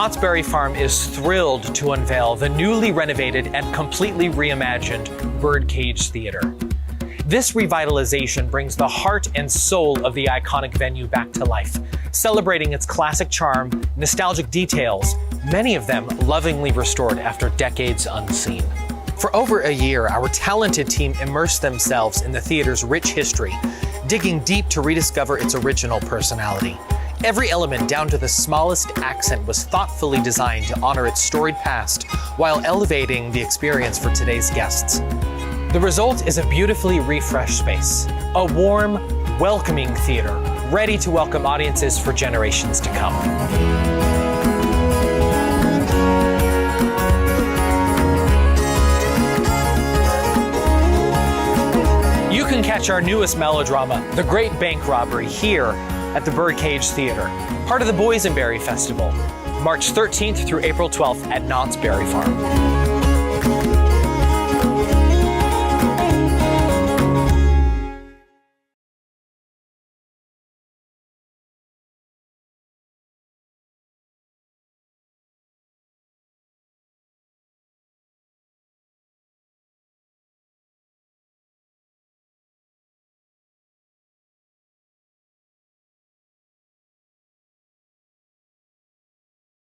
Knott's Berry Farm is thrilled to unveil the newly renovated and completely reimagined Birdcage Theater. This revitalization brings the heart and soul of the iconic venue back to life, celebrating its classic charm, nostalgic details, many of them lovingly restored after decades unseen. For over a year, our talented team immersed themselves in the theater's rich history, digging deep to rediscover its original personality. Every element, down to the smallest accent, was thoughtfully designed to honor its storied past while elevating the experience for today's guests. The result is a beautifully refreshed space, a warm, welcoming theater, ready to welcome audiences for generations to come. You can catch our newest melodrama, The Great Bank Robbery, here at the Birdcage Theater, part of the Boysenberry Festival, March 13th through April 12th at Knott's Berry Farm.